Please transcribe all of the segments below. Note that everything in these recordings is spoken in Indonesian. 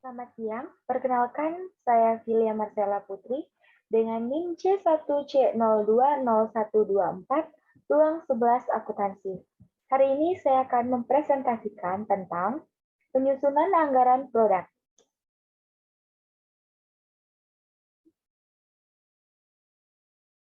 Selamat siang, perkenalkan saya Filia Marcella Putri dengan NIM C1C020124, ruang 11 akuntansi. Hari ini saya akan mempresentasikan tentang penyusunan anggaran produk.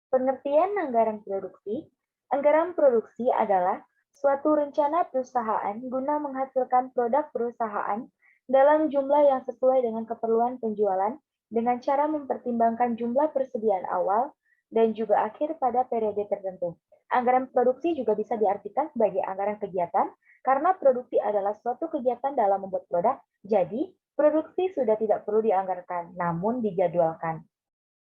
Pengertian anggaran produksi. Anggaran produksi adalah suatu rencana perusahaan guna menghasilkan produk perusahaan dalam jumlah yang sesuai dengan keperluan penjualan dengan cara mempertimbangkan jumlah persediaan awal dan juga akhir pada periode tertentu. Anggaran produksi juga bisa diartikan sebagai anggaran kegiatan karena produksi adalah suatu kegiatan dalam membuat produk, jadi produksi sudah tidak perlu dianggarkan, namun dijadwalkan.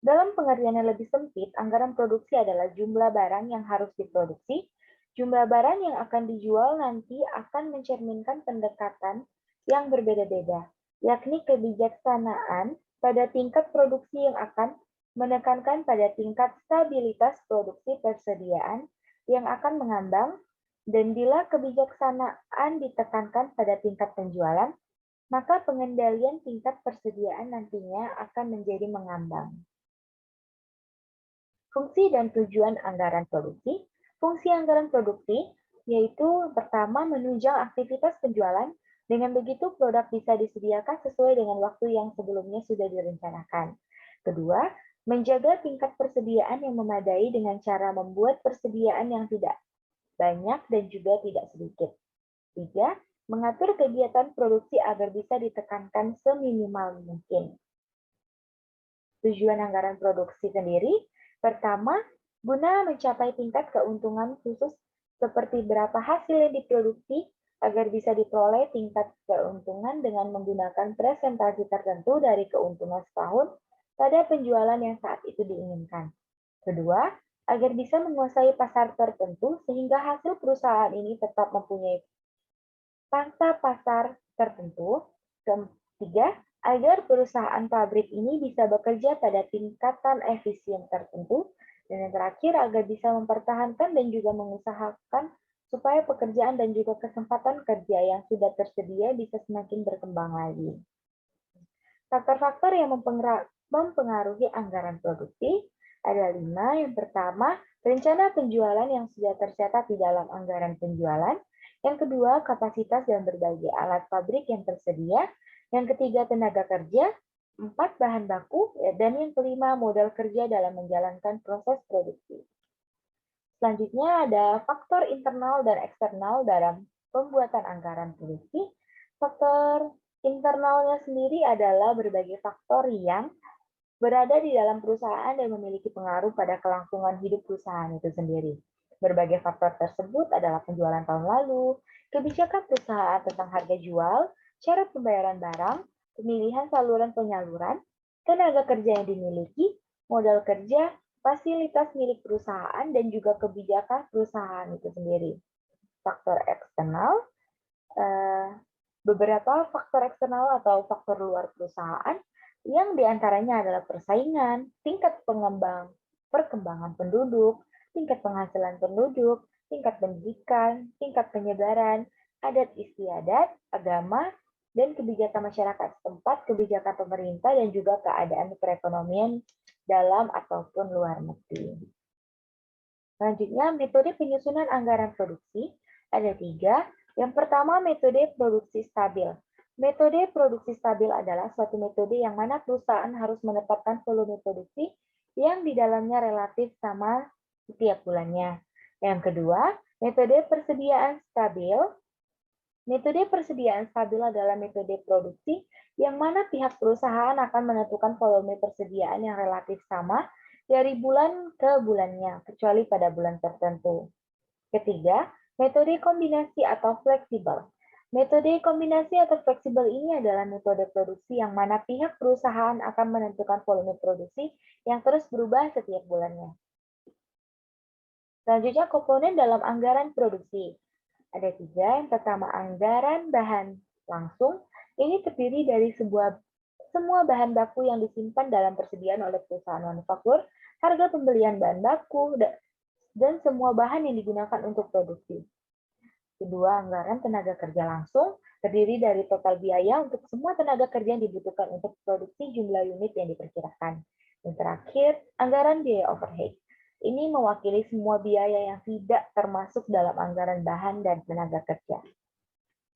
Dalam pengertian yang lebih sempit, anggaran produksi adalah jumlah barang yang harus diproduksi. Jumlah barang yang akan dijual nanti akan mencerminkan pendekatan yang berbeda-beda, yakni kebijaksanaan pada tingkat produksi yang akan menekankan pada tingkat stabilitas produksi persediaan yang akan mengambang, dan bila kebijaksanaan ditekankan pada tingkat penjualan, maka pengendalian tingkat persediaan nantinya akan menjadi mengambang. Fungsi dan tujuan anggaran produksi. Fungsi anggaran produksi yaitu pertama menunjang aktivitas penjualan, dengan begitu produk bisa disediakan sesuai dengan waktu yang sebelumnya sudah direncanakan. Kedua, menjaga tingkat persediaan yang memadai dengan cara membuat persediaan yang tidak banyak dan juga tidak sedikit. Tiga, mengatur kegiatan produksi agar bisa ditekankan seminimal mungkin. Tujuan anggaran produksi sendiri, pertama, guna mencapai tingkat keuntungan khusus seperti berapa hasil yang diproduksi agar bisa diperoleh tingkat keuntungan dengan menggunakan presentasi tertentu dari keuntungan setahun pada penjualan yang saat itu diinginkan. Kedua, agar bisa menguasai pasar tertentu sehingga hasil perusahaan ini tetap mempunyai pangsa pasar tertentu. Ketiga, agar perusahaan pabrik ini bisa bekerja pada tingkatan efisien tertentu. Dan yang terakhir, agar bisa mempertahankan dan juga mengusahakan supaya pekerjaan dan juga kesempatan kerja yang sudah tersedia bisa semakin berkembang lagi. Faktor-faktor yang mempengaruhi anggaran produksi ada 5. Yang pertama, rencana penjualan yang sudah tercatat di dalam anggaran penjualan. Yang kedua, kapasitas dan berbagai alat pabrik yang tersedia. Yang ketiga, tenaga kerja. 4, bahan baku. Dan yang kelima, modal kerja dalam menjalankan proses produksi. Selanjutnya ada faktor internal dan eksternal dalam pembuatan anggaran produksi. Faktor internalnya sendiri adalah berbagai faktor yang berada di dalam perusahaan dan memiliki pengaruh pada kelangsungan hidup perusahaan itu sendiri. Berbagai faktor tersebut adalah penjualan tahun lalu, kebijakan perusahaan tentang harga jual, cara pembayaran barang, pemilihan saluran penyaluran, tenaga kerja yang dimiliki, modal kerja, fasilitas milik perusahaan, dan juga kebijakan perusahaan itu sendiri. Faktor eksternal, beberapa faktor eksternal atau faktor luar perusahaan yang diantaranya adalah persaingan, tingkat perkembangan penduduk, tingkat penghasilan penduduk, tingkat pendidikan, tingkat penyebaran, adat istiadat, agama, dan kebijakan masyarakat setempat, kebijakan pemerintah, dan juga keadaan perekonomian dalam ataupun luar negeri. Selanjutnya, metode penyusunan anggaran produksi ada 3. Yang pertama, metode produksi stabil. Metode produksi stabil adalah suatu metode yang mana perusahaan harus menetapkan volume produksi yang di dalamnya relatif sama setiap bulannya. Yang kedua, metode persediaan stabil. Metode persediaan stabil adalah metode produksi yang mana pihak perusahaan akan menentukan volume persediaan yang relatif sama dari bulan ke bulannya, kecuali pada bulan tertentu. Ketiga, metode kombinasi atau fleksibel. Metode kombinasi atau fleksibel ini adalah metode produksi yang mana pihak perusahaan akan menentukan volume produksi yang terus berubah setiap bulannya. Selanjutnya, komponen dalam anggaran produksi. Ada 3. Yang pertama, anggaran bahan langsung. Ini terdiri dari semua bahan baku yang disimpan dalam persediaan oleh perusahaan manufaktur, harga pembelian bahan baku, dan semua bahan yang digunakan untuk produksi. Kedua, anggaran tenaga kerja langsung. terdiri dari total biaya untuk semua tenaga kerja yang dibutuhkan untuk produksi jumlah unit yang diperkirakan. Dan terakhir, anggaran biaya overhead. Ini mewakili semua biaya yang tidak termasuk dalam anggaran bahan dan tenaga kerja.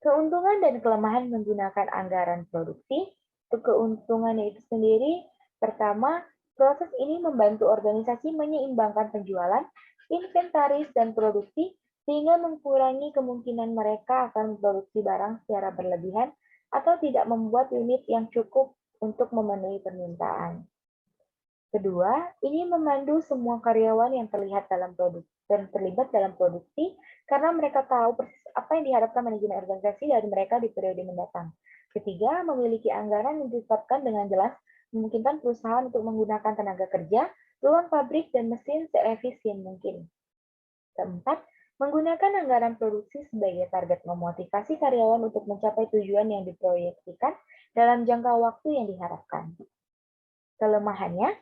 Keuntungan dan kelemahan menggunakan anggaran produksi. Untuk keuntungannya itu sendiri, pertama, proses ini membantu organisasi menyeimbangkan penjualan, inventaris, dan produksi sehingga mengurangi kemungkinan mereka akan memproduksi barang secara berlebihan atau tidak membuat unit yang cukup untuk memenuhi permintaan. Kedua, ini memandu semua karyawan yang terlibat dalam produksi karena mereka tahu persis apa yang diharapkan manajemen organisasi dari mereka di periode mendatang. Ketiga, memiliki anggaran yang ditetapkan dengan jelas memungkinkan perusahaan untuk menggunakan tenaga kerja, ruang pabrik, dan mesin seefisien mungkin. Keempat, menggunakan anggaran produksi sebagai target memotivasi karyawan untuk mencapai tujuan yang diproyeksikan dalam jangka waktu yang diharapkan. Kelemahannya,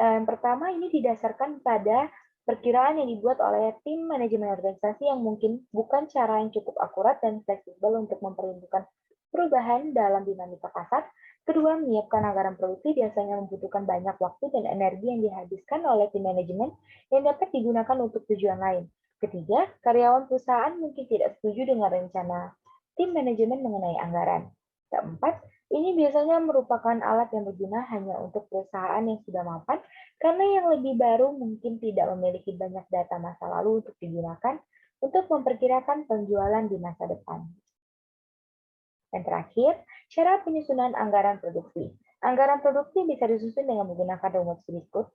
yang pertama ini didasarkan pada perkiraan yang dibuat oleh tim manajemen organisasi yang mungkin bukan cara yang cukup akurat dan fleksibel untuk memperhitungkan perubahan dalam dinamika pasar. Kedua, menyiapkan anggaran produksi biasanya membutuhkan banyak waktu dan energi yang dihabiskan oleh tim manajemen yang dapat digunakan untuk tujuan lain. Ketiga, karyawan perusahaan mungkin tidak setuju dengan rencana tim manajemen mengenai anggaran. Keempat, ini biasanya merupakan alat yang berguna hanya untuk perusahaan yang sudah mapan, karena yang lebih baru mungkin tidak memiliki banyak data masa lalu untuk digunakan untuk memperkirakan penjualan di masa depan. Dan terakhir, cara penyusunan anggaran produksi. Anggaran produksi bisa disusun dengan menggunakan rumus berikut.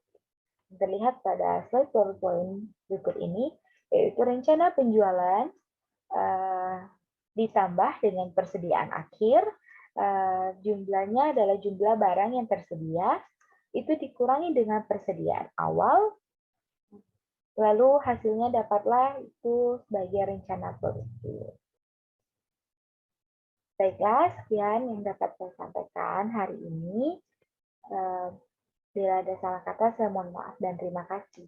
Terlihat pada slide PowerPoint berikut ini, yaitu rencana penjualan ditambah dengan persediaan akhir, jumlahnya adalah jumlah barang yang tersedia, itu dikurangi dengan persediaan awal, lalu hasilnya dapatlah itu sebagai rencana produksi. Baiklah, sekian yang dapat saya sampaikan hari ini. Bila ada salah kata, saya mohon maaf dan terima kasih.